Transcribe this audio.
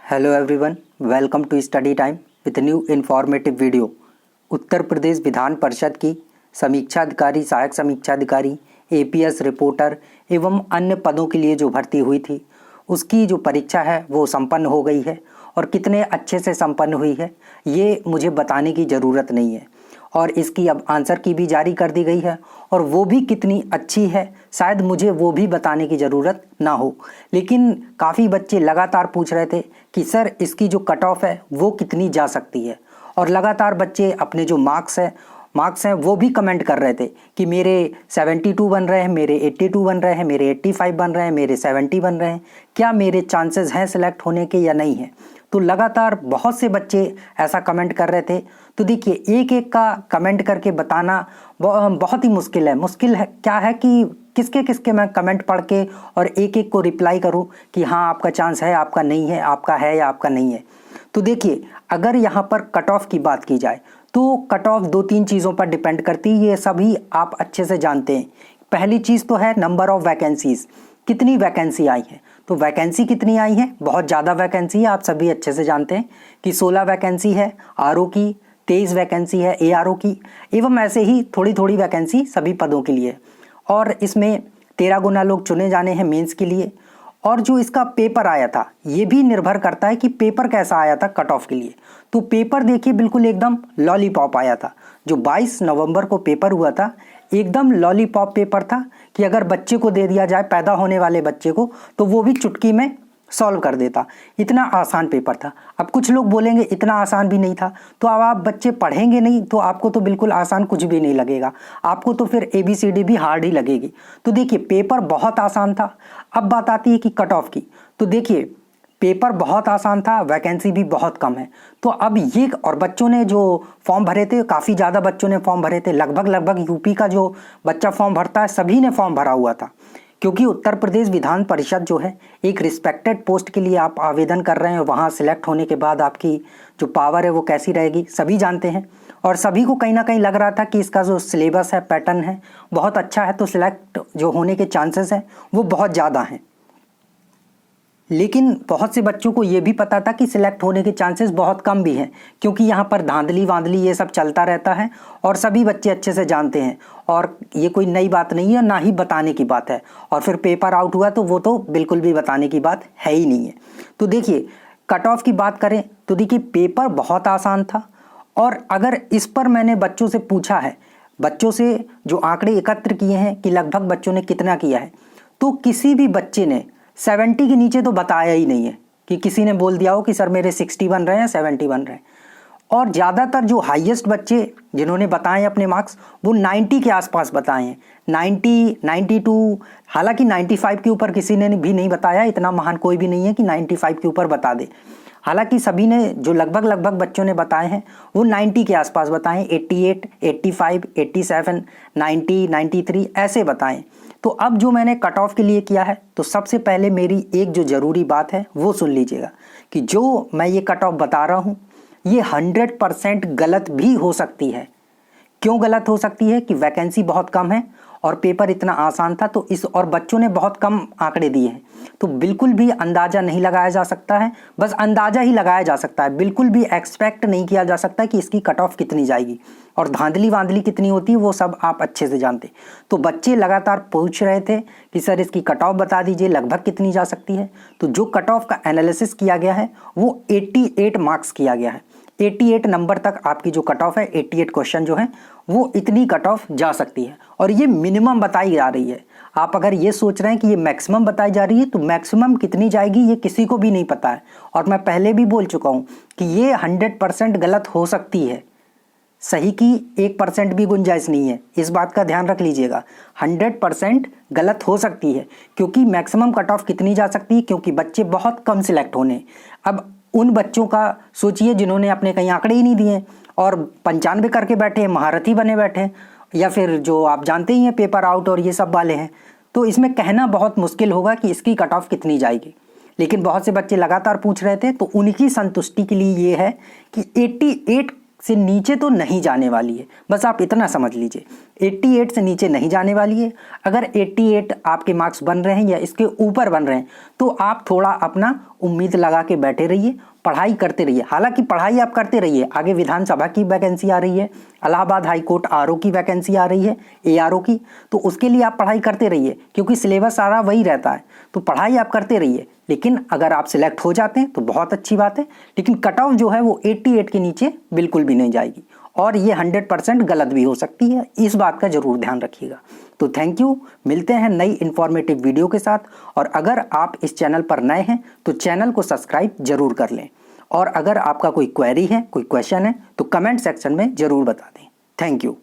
Hello everyone, welcome to study time with new informative video. Uttar Pradesh Vidhan Parishad की समीक्षा अधिकारी, सहायक समीक्षा अधिकारी, एपीएस रिपोर्टर एवं अन्य पदों के लिए जो भर्ती हुई थी उसकी जो परीक्षा है वो संपन्न हो गई है। और कितने अच्छे से संपन्न हुई है ये मुझे बताने की ज़रूरत नहीं है। और इसकी अब आंसर की भी जारी कर दी गई है और वो भी कितनी अच्छी है शायद मुझे वो भी बताने की ज़रूरत ना हो। लेकिन काफ़ी बच्चे लगातार पूछ रहे थे कि सर इसकी जो कट ऑफ है वो कितनी जा सकती है। और लगातार बच्चे अपने जो मार्क्स हैं वो भी कमेंट कर रहे थे कि मेरे 72 बन रहे हैं, मेरे 82 बन रहे हैं, मेरे 85 बन रहे हैं, मेरे 70 बन रहे हैं, क्या मेरे चांसेस हैं सिलेक्ट होने के या नहीं है। तो लगातार बहुत से बच्चे ऐसा कमेंट कर रहे थे। तो देखिए, एक एक का कमेंट करके बताना बहुत ही मुश्किल है। क्या है कि किसके किसके मैं कमेंट पढ़ के और एक एक को रिप्लाई करूं कि हाँ आपका चांस है, आपका नहीं है, आपका है या आपका नहीं है। तो देखिए, अगर यहाँ पर कट ऑफ की बात की जाए तो कट ऑफ 2-3 चीज़ों पर डिपेंड करती है, ये सभी आप अच्छे से जानते हैं। पहली चीज़ तो है नंबर ऑफ वैकेंसीज, कितनी वैकेंसी आई है। तो वैकेंसी कितनी आई है, बहुत ज़्यादा वैकेंसी है, आप सभी अच्छे से जानते हैं कि 16 वैकेंसी है आरओ की, 23 वैकेंसी है एआरओ की, एवं ऐसे ही थोड़ी थोड़ी वैकेंसी सभी पदों के लिए। और इसमें 13 गुना लोग चुने जाने हैं मेंस के लिए। और जो इसका पेपर आया था ये भी निर्भर करता है कि पेपर कैसा आया था कट ऑफ के लिए। तो पेपर देखिए बिल्कुल एकदम लॉलीपॉप आया था। जो 22 नवंबर को पेपर हुआ था एकदम लॉलीपॉप पेपर था कि अगर बच्चे को दे दिया जाए, पैदा होने वाले बच्चे को, तो वो भी चुटकी में सॉल्व कर देता। इतना आसान पेपर था। अब कुछ लोग बोलेंगे इतना आसान भी नहीं था। तो अब आप बच्चे पढ़ेंगे नहीं तो आपको तो बिल्कुल आसान कुछ भी नहीं लगेगा, आपको तो फिर ABCD भी हार्ड ही लगेगी। तो देखिए, पेपर बहुत आसान था। अब बात आती है कि कट ऑफ की। तो देखिए, पेपर बहुत आसान था, वैकेंसी भी बहुत कम है। तो अब ये, और बच्चों ने जो फॉर्म भरे थे काफ़ी ज़्यादा बच्चों ने फॉर्म भरे थे। लगभग यूपी का जो बच्चा फॉर्म भरता है सभी ने फॉर्म भरा हुआ था। क्योंकि उत्तर प्रदेश विधान परिषद जो है एक रिस्पेक्टेड पोस्ट के लिए आप आवेदन कर रहे हैं, वहाँ सिलेक्ट होने के बाद आपकी जो पावर है वो कैसी रहेगी सभी जानते हैं। और सभी को कहीं ना कहीं लग रहा था कि इसका जो सिलेबस है, पैटर्न है, बहुत अच्छा है, तो सिलेक्ट जो होने के चांसेस हैं वो बहुत ज़्यादा हैं। लेकिन बहुत से बच्चों को ये भी पता था कि सिलेक्ट होने के चांसेस बहुत कम भी हैं, क्योंकि यहाँ पर धांधली वांधली ये सब चलता रहता है और सभी बच्चे अच्छे से जानते हैं। और ये कोई नई बात नहीं है, ना ही बताने की बात है। और फिर पेपर आउट हुआ तो वो तो बिल्कुल भी बताने की बात है ही नहीं है। तो देखिए, कट ऑफ की बात करें तो देखिए पेपर बहुत आसान था। और अगर इस पर मैंने बच्चों से पूछा है, बच्चों से जो आंकड़े एकत्र किए हैं कि लगभग बच्चों ने कितना किया है, तो किसी भी बच्चे ने 70 के नीचे तो बताया ही नहीं है कि किसी ने बोल दिया हो कि सर मेरे 60 बन रहे हैं, 70 बन रहे हैं। और ज़्यादातर जो हाईएस्ट बच्चे जिन्होंने बताए अपने मार्क्स वो 90 के आसपास बताए हैं, 90, 92। हालांकि 95 के ऊपर किसी ने भी नहीं बताया, इतना महान कोई भी नहीं है कि 95 के ऊपर बता दे। हालांकि सभी ने जो लगभग बच्चों ने बताए हैं वो 90 के आसपास बताएं, 88, 85, 87, 90, 93 ऐसे बताएं। तो अब जो मैंने कट ऑफ के लिए किया है, तो सबसे पहले मेरी एक जो ज़रूरी बात है वो सुन लीजिएगा कि जो मैं ये कट ऑफ बता रहा हूँ ये 100% गलत भी हो सकती है। क्यों गलत हो सकती है? कि वैकेंसी बहुत कम है और पेपर इतना आसान था, तो इस और बच्चों ने बहुत कम आंकड़े दिए हैं, तो बिल्कुल भी अंदाज़ा नहीं लगाया जा सकता है। बस अंदाज़ा ही लगाया जा सकता है, बिल्कुल भी एक्सपेक्ट नहीं किया जा सकता कि इसकी कट ऑफ कितनी जाएगी। और धांधली वांधली कितनी होती है वो सब आप अच्छे से जानते। तो बच्चे लगातार पूछ रहे थे कि सर इसकी कट ऑफ बता दीजिए, लगभग कितनी जा सकती है। तो जो कट ऑफ का एनालिसिस किया गया है वो 88 मार्क्स किया गया है। 88 नंबर तक आपकी जो कट ऑफ है, 88 क्वेश्चन जो है वो इतनी कट ऑफ जा सकती है। और ये मिनिमम बताई जा रही है। आप अगर ये सोच रहे हैं कि ये मैक्सिमम बताई जा रही है, तो मैक्सिमम कितनी जाएगी ये किसी को भी नहीं पता है। और मैं पहले भी बोल चुका हूँ कि ये 100% गलत हो सकती है, सही की 1% भी गुंजाइश नहीं है। इस बात का ध्यान रख लीजिएगा, 100% गलत हो सकती है। क्योंकि मैक्सिमम कट ऑफ कितनी जा सकती है, क्योंकि बच्चे बहुत कम सिलेक्ट होने। अब उन बच्चों का सोचिए जिन्होंने अपने कहीं आंकड़े ही नहीं दिए और 95 करके बैठे, महारथी बने बैठे, या फिर जो आप जानते ही हैं पेपर आउट और ये सब वाले हैं। तो इसमें कहना बहुत मुश्किल होगा कि इसकी कट ऑफ कितनी जाएगी। लेकिन बहुत से बच्चे लगातार पूछ रहे थे, तो उनकी संतुष्टि के लिए ये है कि 88 से नीचे तो नहीं जाने वाली है। बस आप इतना समझ लीजिए, 88 से नीचे नहीं जाने वाली है। अगर 88 आपके मार्क्स बन रहे हैं या इसके ऊपर बन रहे हैं तो आप थोड़ा अपना उम्मीद लगा के बैठे रहिए, पढ़ाई करते रहिए। हालांकि पढ़ाई आप करते रहिए, आगे विधानसभा की वैकेंसी आ रही है, इलाहाबाद हाईकोर्ट आरओ की वैकेंसी आ रही है, एआरओ की, तो उसके लिए आप पढ़ाई करते रहिए क्योंकि सिलेबस सारा वही रहता है। तो पढ़ाई आप करते रहिए, लेकिन अगर आप सिलेक्ट हो जाते हैं तो बहुत अच्छी बात है, लेकिन कट ऑफ जो है वो 88 के नीचे बिल्कुल भी नहीं जाएगी और ये 100% गलत भी हो सकती है, इस बात का जरूर ध्यान रखिएगा। तो थैंक यू, मिलते हैं नई इन्फॉर्मेटिव वीडियो के साथ। और अगर आप इस चैनल पर नए हैं तो चैनल को सब्सक्राइब जरूर कर लें, और अगर आपका कोई क्वेरी है, कोई क्वेश्चन है तो कमेंट सेक्शन में जरूर बता दें। Thank you.